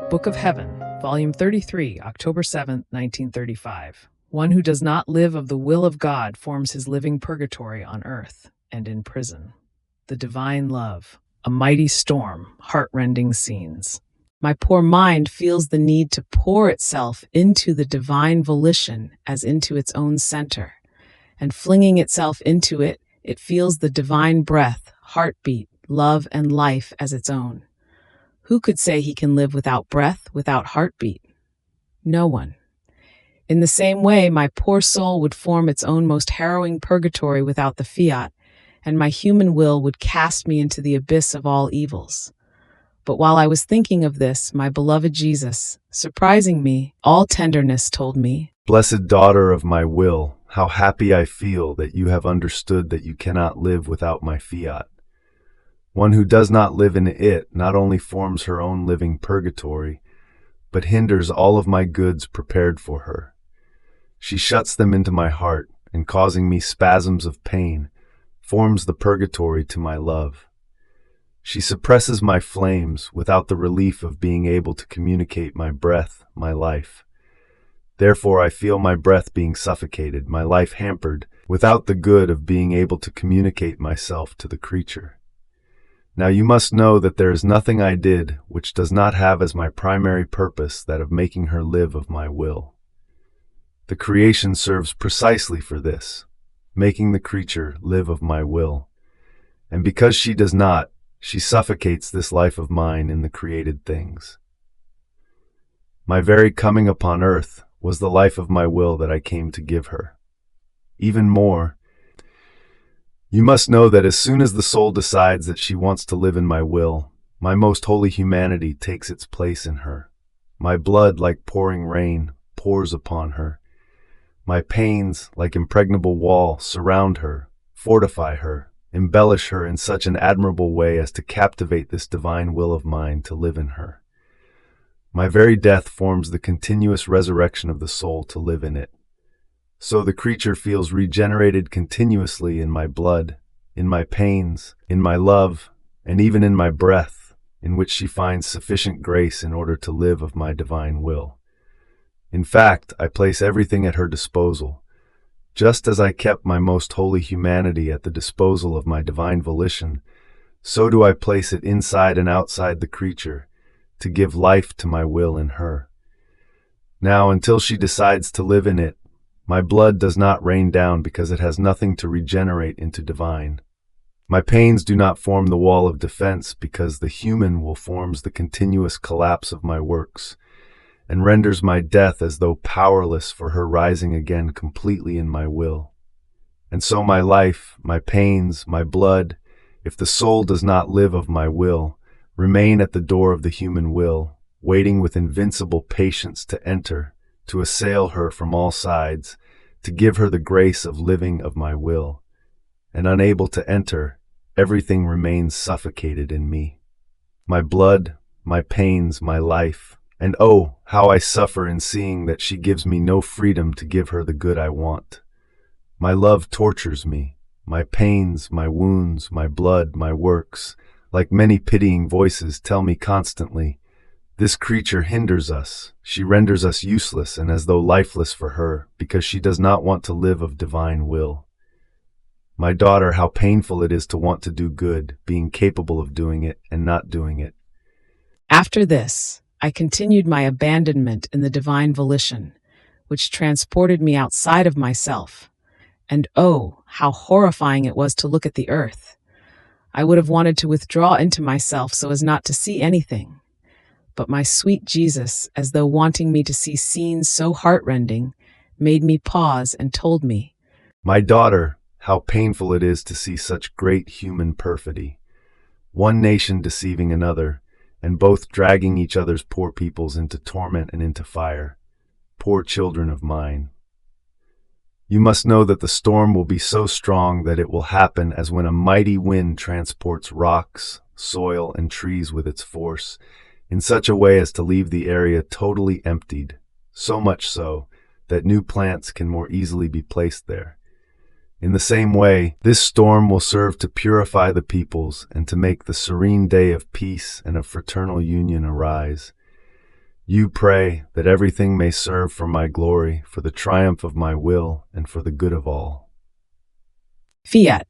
Book of Heaven, Volume 33, October 7, 1935. One who does not live of the will of God forms his living purgatory on earth and in prison. The divine love, a mighty storm, heart-rending scenes. My poor mind feels the need to pour itself into the divine volition as into its own center, and flinging itself into it, it feels the divine breath, heartbeat, love, and life as its own. Who could say he can live without breath, without heartbeat? No one. In the same way, my poor soul would form its own most harrowing purgatory without the fiat, and my human will would cast me into the abyss of all evils. But while I was thinking of this, my beloved Jesus, surprising me, all tenderness, told me, "Blessed daughter of my will, how happy I feel that you have understood that you cannot live without my fiat. One who does not live in it not only forms her own living purgatory, but hinders all of my goods prepared for her. She shuts them into my heart, and causing me spasms of pain, forms the purgatory to my love. She suppresses my flames without the relief of being able to communicate my breath, my life. Therefore I feel my breath being suffocated, my life hampered, without the good of being able to communicate myself to the creature. Now you must know that there is nothing I did which does not have as my primary purpose that of making her live of my will. The creation serves precisely for this, making the creature live of my will. And because she does not, she suffocates this life of mine in the created things. My very coming upon earth was the life of my will that I came to give her. Even more, you must know that as soon as the soul decides that she wants to live in my will, my most holy humanity takes its place in her. My blood, like pouring rain, pours upon her. My pains, like impregnable wall, surround her, fortify her, embellish her in such an admirable way as to captivate this divine will of mine to live in her. My very death forms the continuous resurrection of the soul to live in it. So the creature feels regenerated continuously in my blood, in my pains, in my love, and even in my breath, in which she finds sufficient grace in order to live of my divine will. In fact, I place everything at her disposal, just as I kept my most holy humanity at the disposal of my divine volition, so do I place it inside and outside the creature, to give life to my will in her. Now, until she decides to live in it, my blood does not rain down because it has nothing to regenerate into divine. My pains do not form the wall of defense because the human will forms the continuous collapse of my works, and renders my death as though powerless for her rising again completely in my will. And so my life, my pains, my blood, if the soul does not live of my will, remain at the door of the human will, waiting with invincible patience to enter, to assail her from all sides, to give her the grace of living of my will. And unable to enter, everything remains suffocated in me. My blood, my pains, my life, and oh, how I suffer in seeing that she gives me no freedom to give her the good I want. My love tortures me, my pains, my wounds, my blood, my works, like many pitying voices, tell me constantly, "This creature hinders us, she renders us useless and as though lifeless for her, because she does not want to live of divine will." My daughter, how painful it is to want to do good, being capable of doing it and not doing it. After this, I continued my abandonment in the divine volition, which transported me outside of myself. And oh, how horrifying it was to look at the earth. I would have wanted to withdraw into myself so as not to see anything. But my sweet Jesus, as though wanting me to see scenes so heart-rending, made me pause and told me, "My daughter, how painful it is to see such great human perfidy. One nation deceiving another, and both dragging each other's poor peoples into torment and into fire. Poor children of mine. You must know that the storm will be so strong that it will happen as when a mighty wind transports rocks, soil, and trees with its force, in such a way as to leave the area totally emptied, so much so that new plants can more easily be placed there. In the same way, this storm will serve to purify the peoples and to make the serene day of peace and of fraternal union arise. You pray that everything may serve for my glory, for the triumph of my will, and for the good of all. Fiat.